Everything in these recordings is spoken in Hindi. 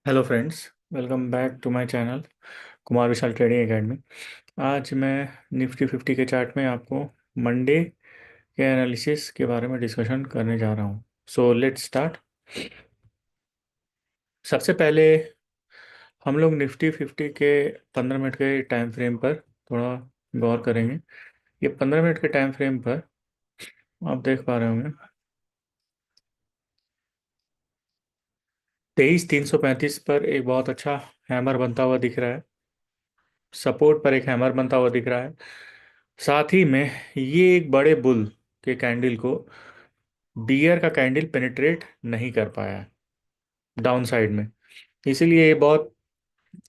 Hello friends. Welcome back to my channel Kumar Vishal trading academy. आज मैं निफ्टी 50 के चार्ट में आपको मंडे के एनालिसिस के बारे में डिस्कशन करने जा रहा हूँ। So let's start. सबसे पहले हम लोग निफ्टी 50 के 15 मिनट के टाइम फ्रेम पर थोड़ा गौर करेंगे। ये 15 मिनट के टाइम फ्रेम पर आप देख पा रहे होंगे 23,335 पर एक बहुत अच्छा हैमर बनता हुआ दिख रहा है। सपोर्ट पर एक हैमर बनता हुआ दिख रहा है। साथ ही में ये एक बड़े बुल के कैंडल को बियर का कैंडल पेनिट्रेट नहीं कर पाया है डाउन साइड में। इसीलिए ये बहुत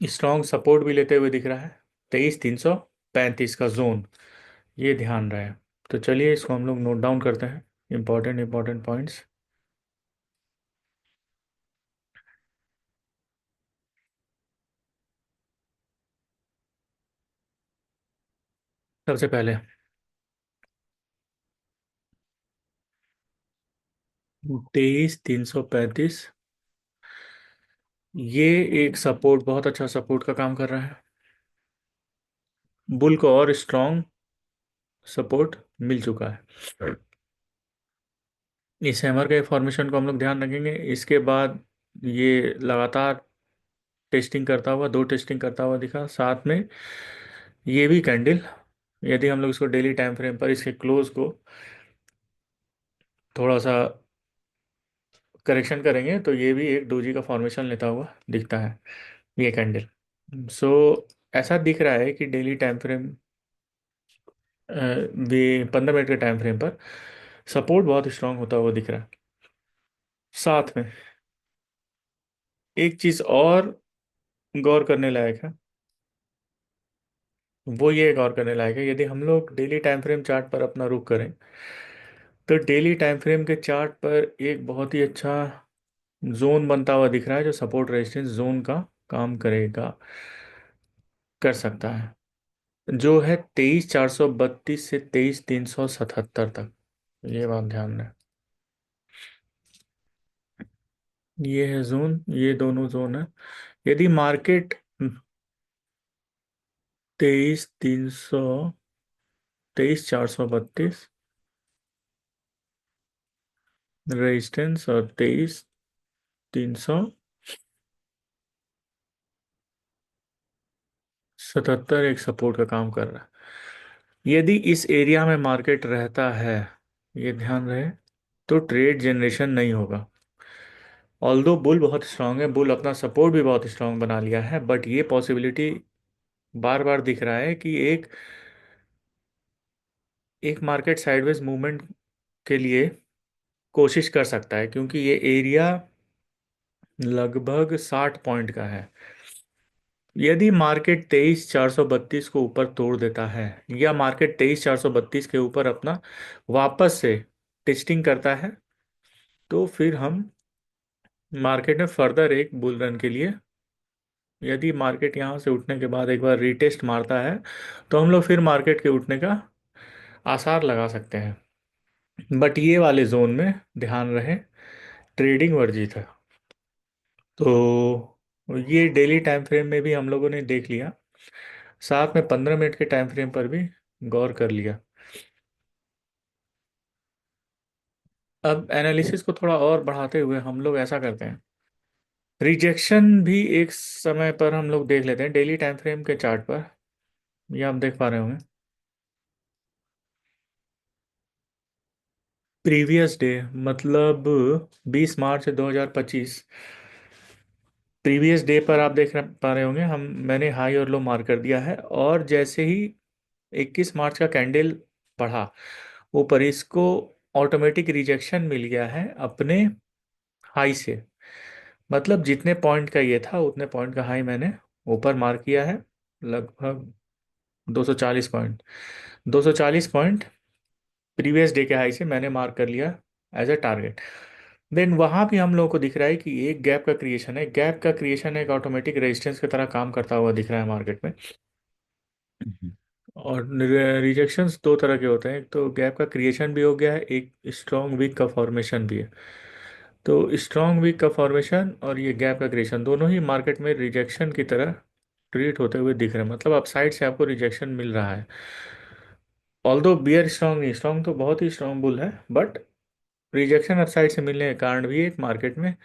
स्ट्रॉन्ग सपोर्ट भी लेते हुए दिख रहा है। 23,335 का जोन, ये ध्यान रहे। तो चलिए इसको हम लोग नोट डाउन करते हैं, इंपॉर्टेंट इंपॉर्टेंट पॉइंट्स। सबसे पहले 23,335, ये एक सपोर्ट, बहुत अच्छा सपोर्ट का काम कर रहा है। बुल को और स्ट्रॉन्ग सपोर्ट मिल चुका है। इस हैमर के फॉर्मेशन को हम लोग ध्यान रखेंगे। इसके बाद ये लगातार टेस्टिंग करता हुआ, दो टेस्टिंग करता हुआ दिखा। साथ में ये भी कैंडल, यदि हम लोग इसको डेली टाइम फ्रेम पर इसके क्लोज को थोड़ा सा करेक्शन करेंगे तो ये भी एक डोजी का फॉर्मेशन लेता हुआ दिखता है, ये कैंडल। सो ऐसा दिख रहा है कि डेली टाइम फ्रेम भी 15 मिनट के टाइम फ्रेम पर सपोर्ट बहुत स्ट्रांग होता हुआ दिख रहा है। साथ में एक चीज और गौर करने लायक है, वो ये गौर करने लायक है। यदि हम लोग डेली टाइम फ्रेम चार्ट पर अपना रुख करें तो डेली टाइम फ्रेम के चार्ट पर एक बहुत ही अच्छा जोन बनता हुआ दिख रहा है जो सपोर्ट रेजिस्टेंस जोन का काम करेगा, कर सकता है। जो है 23,432 से 23,377 तक। ये बात ध्यान रहे। ये है जोन, ये दोनों जोन है। यदि मार्केट 23,432 रेजिस्टेंस और 23,377 एक सपोर्ट का काम कर रहा है। यदि इस एरिया में मार्केट रहता है, ये ध्यान रहे, तो ट्रेड जनरेशन नहीं होगा। ऑल्दो बुल बहुत स्ट्रांग है, बुल अपना सपोर्ट भी बहुत स्ट्रांग बना लिया है, बट ये पॉसिबिलिटी बार बार दिख रहा है कि एक एक मार्केट साइडवेज मूवमेंट के लिए कोशिश कर सकता है, क्योंकि ये एरिया लगभग 60 पॉइंट का है। यदि मार्केट 23,432 को ऊपर तोड़ देता है, या मार्केट 23,432 के ऊपर अपना वापस से टेस्टिंग करता है, तो फिर हम मार्केट में फर्दर एक बुल रन के लिए, यदि मार्केट यहाँ से उठने के बाद एक बार रीटेस्ट मारता है, तो हम लोग फिर मार्केट के उठने का आसार लगा सकते हैं। बट ये वाले जोन में ध्यान रहे, ट्रेडिंग वर्जित है। तो ये डेली टाइम फ्रेम में भी हम लोगों ने देख लिया, साथ में 15 मिनट के टाइम फ्रेम पर भी गौर कर लिया। अब एनालिसिस को थोड़ा और बढ़ाते हुए हम लोग ऐसा करते हैं, रिजेक्शन भी एक समय पर हम लोग देख लेते हैं डेली टाइम फ्रेम के चार्ट पर। ये आप देख पा रहे होंगे, प्रीवियस डे मतलब 20 मार्च 2025, प्रीवियस डे पर आप पा रहे होंगे, हम मैंने हाई और लो मार्क कर दिया है। और जैसे ही 21 मार्च का कैंडल बढ़ा ऊपर, इसको ऑटोमेटिक रिजेक्शन मिल गया है अपने हाई से। मतलब जितने पॉइंट का ये था उतने पॉइंट का हाई मैंने ऊपर मार्क किया है, लगभग 240 पॉइंट। 240 पॉइंट प्रीवियस डे के हाई से मैंने मार्क कर लिया एज अ टारगेट। देन वहां भी हम लोगों को दिख रहा है कि एक गैप का क्रिएशन है। गैप का क्रिएशन एक ऑटोमेटिक रेजिस्टेंस की तरह काम करता हुआ दिख रहा है मार्केट में। हम्म। और रिजेक्शंस दो तरह के होते हैं, एक तो गैप का क्रिएशन भी हो गया है, एक स्ट्रॉन्ग वीक का फॉर्मेशन भी है। तो स्ट्रॉन्ग वीक का फॉर्मेशन और ये गैप का क्रिएशन दोनों ही मार्केट में रिजेक्शन की तरह ट्रीट होते हुए दिख रहे हैं, मतलब अपसाइड से आपको रिजेक्शन मिल रहा है। ऑल्दो बियर स्ट्रॉन्ग नहीं, स्ट्रॉन्ग तो बहुत ही स्ट्रॉन्ग बुल है, बट रिजेक्शन अपसाइड से मिलने के कारण भी एक मार्केट में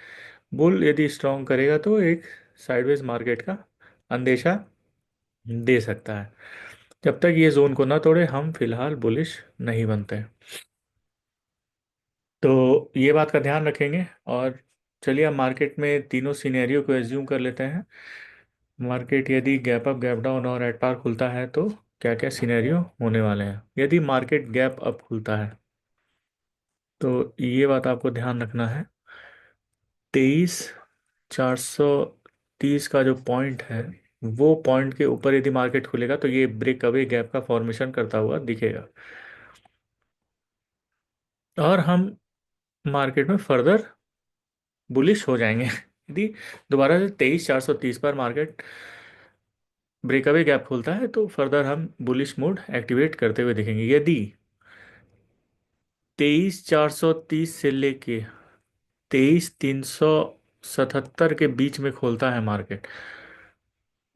बुल यदि स्ट्रॉन्ग करेगा तो एक साइडवेज मार्केट का अंदेशा दे सकता है। जब तक ये जोन को ना तोड़े हम फिलहाल बुलिश नहीं बनते। तो ये बात का ध्यान रखेंगे। और चलिए हम मार्केट में तीनों सिनेरियो को एज्यूम कर लेते हैं। मार्केट यदि गैप अप गैप डाउन और एट पार खुलता है तो क्या क्या सिनेरियो होने वाले हैं। यदि मार्केट गैप अप खुलता है तो ये बात आपको ध्यान रखना है, 23,430 का जो पॉइंट है, वो पॉइंट के ऊपर यदि मार्केट खुलेगा तो ये ब्रेक अवे गैप का फॉर्मेशन करता हुआ दिखेगा और हम मार्केट में फर्दर बुलिश हो जाएंगे। यदि दोबारा से 23,430 पर मार्केट ब्रेकअवे गैप खुलता है तो फर्दर हम बुलिश मोड एक्टिवेट करते हुए दिखेंगे। यदि 23,430 से लेके 23,377 के बीच में खोलता है मार्केट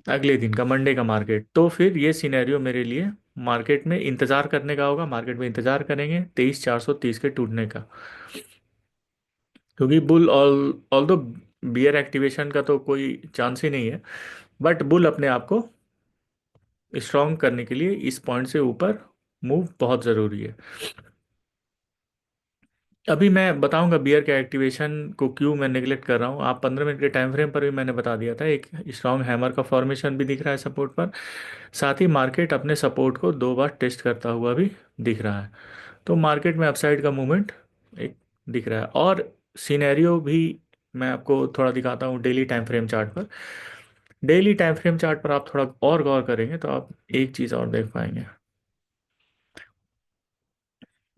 अगले दिन का मंडे का मार्केट, तो फिर ये सिनेरियो मेरे लिए मार्केट में इंतजार करने का होगा। मार्केट में इंतजार करेंगे 23,430 के टूटने का, क्योंकि बुल ऑल दो बियर एक्टिवेशन का तो कोई चांस ही नहीं है, बट बुल अपने आप को स्ट्रॉन्ग करने के लिए इस पॉइंट से ऊपर मूव बहुत ज़रूरी है। अभी मैं बताऊंगा बियर के एक्टिवेशन को क्यों मैं नेग्लेक्ट कर रहा हूँ। आप 15 मिनट के टाइम फ्रेम पर भी मैंने बता दिया था, एक स्ट्रॉन्ग हैमर का फॉर्मेशन भी दिख रहा है सपोर्ट पर। साथ ही मार्केट अपने सपोर्ट को 2 बार टेस्ट करता हुआ भी दिख रहा है। तो मार्केट में अपसाइड का मूवमेंट एक दिख रहा है। और सिनेरियो भी मैं आपको थोड़ा दिखाता हूँ डेली टाइम फ्रेम चार्ट पर। डेली टाइम फ्रेम चार्ट पर आप थोड़ा और गौर करेंगे तो आप एक चीज़ और देख पाएंगे।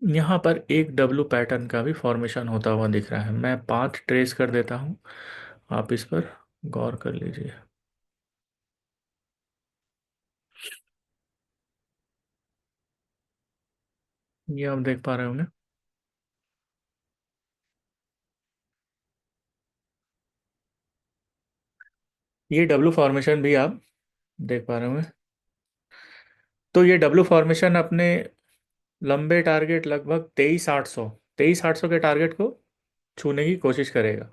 यहाँ पर एक डब्लू पैटर्न का भी फॉर्मेशन होता हुआ दिख रहा है। मैं पाथ ट्रेस कर देता हूँ, आप इस पर गौर कर लीजिए। ये आप देख पा रहे होंगे। ये डब्लू फॉर्मेशन भी आप देख पा रहे होंगे। तो ये डब्लू फॉर्मेशन अपने लंबे टारगेट लगभग 23,800 के टारगेट को छूने की कोशिश करेगा।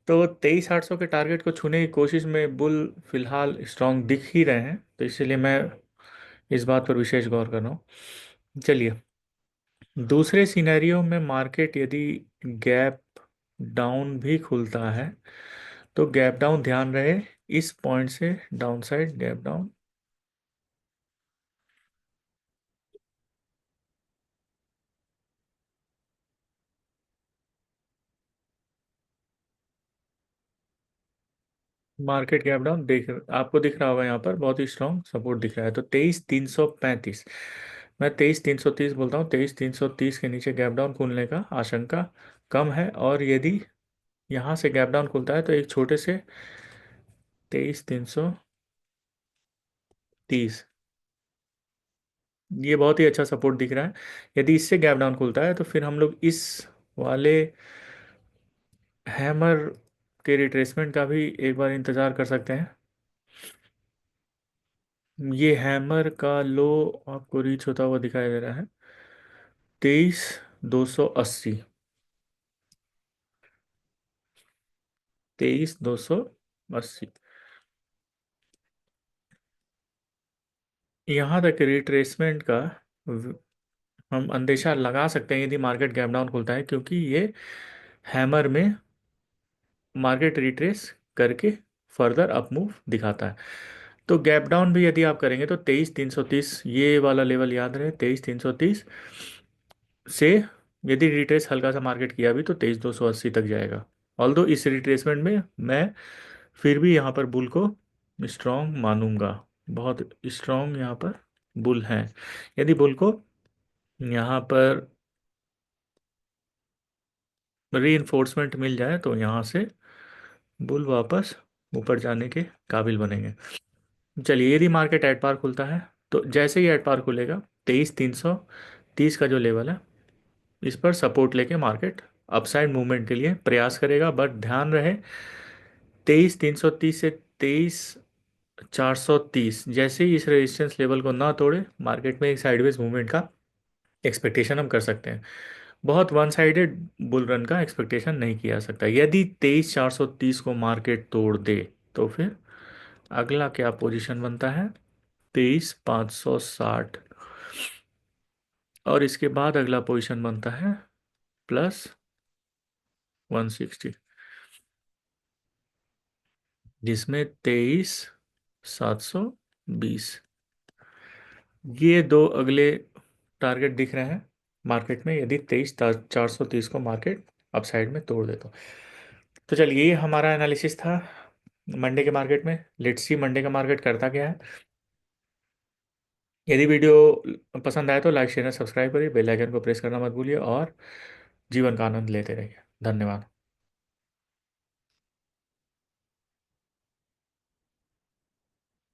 तो 23,800 के टारगेट को छूने की कोशिश में बुल फिलहाल स्ट्रांग दिख ही रहे हैं, तो इसीलिए मैं इस बात पर विशेष गौर कर रहा हूँ। चलिए, दूसरे सिनेरियो में मार्केट यदि गैप डाउन भी खुलता है तो गैप डाउन ध्यान रहे इस पॉइंट से down side gap down. Market gap down देख आपको दिख रहा होगा, यहाँ पर बहुत ही स्ट्रॉन्ग सपोर्ट दिख रहा है। तो 23,335, मैं 23,330 बोलता हूँ, 23,330 के नीचे गैप डाउन खुलने का आशंका कम है। और यदि यहाँ से गैप डाउन खुलता है तो एक छोटे से 23,330, ये बहुत ही अच्छा सपोर्ट दिख रहा है। यदि इससे गैप डाउन खुलता है तो फिर हम लोग इस वाले हैमर के रिट्रेसमेंट का भी एक बार इंतज़ार कर सकते हैं। ये हैमर का लो आपको रीच होता हुआ दिखाई दे रहा है 23,280, 23,280। यहाँ तक रिट्रेसमेंट का व- हम अंदेशा लगा सकते हैं यदि मार्केट गैप डाउन खुलता है, क्योंकि ये हैमर में मार्केट रिट्रेस करके फर्दर अप मूव दिखाता है। तो गैप डाउन भी यदि आप करेंगे तो 23,330, ये वाला लेवल याद रहे, 23,330 से यदि रिट्रेस हल्का सा मार्केट किया भी तो 23,280 तक जाएगा। ऑल्दो इस रिट्रेसमेंट में मैं फिर भी यहाँ पर बुल को स्ट्रॉन्ग मानूंगा, बहुत स्ट्रॉन्ग यहाँ पर बुल हैं। यदि बुल को यहाँ पर रीइंफोर्समेंट मिल जाए तो यहाँ से बुल वापस ऊपर जाने के काबिल बनेंगे। चलिए, यदि मार्केट एट पार खुलता है तो जैसे ही एट पार खुलेगा 23,330 का जो लेवल है इस पर सपोर्ट लेके मार्केट अपसाइड मूवमेंट के लिए प्रयास करेगा, बट ध्यान रहे 23,330 से 23,430 जैसे ही इस रेजिस्टेंस लेवल को ना तोड़े, मार्केट में एक साइडवेज मूवमेंट का एक्सपेक्टेशन हम कर सकते हैं। बहुत वन साइडेड बुल रन का एक्सपेक्टेशन नहीं किया जा सकता। यदि 23,430 को मार्केट तोड़ दे तो फिर अगला क्या पोजीशन बनता है? 23,560। और इसके बाद अगला पोजीशन बनता है +160, जिसमें 23,720। ये दो अगले टारगेट दिख रहे हैं मार्केट में, यदि 23,430 को मार्केट अपसाइड में तोड़ दे तो चलिए, ये हमारा एनालिसिस था मंडे के मार्केट में। लेट्स सी मंडे का मार्केट करता क्या है। यदि वीडियो पसंद आए तो लाइक शेयर सब्सक्राइब करिए, बेल आइकन को प्रेस करना मत भूलिए और जीवन का आनंद लेते रहिए। धन्यवाद।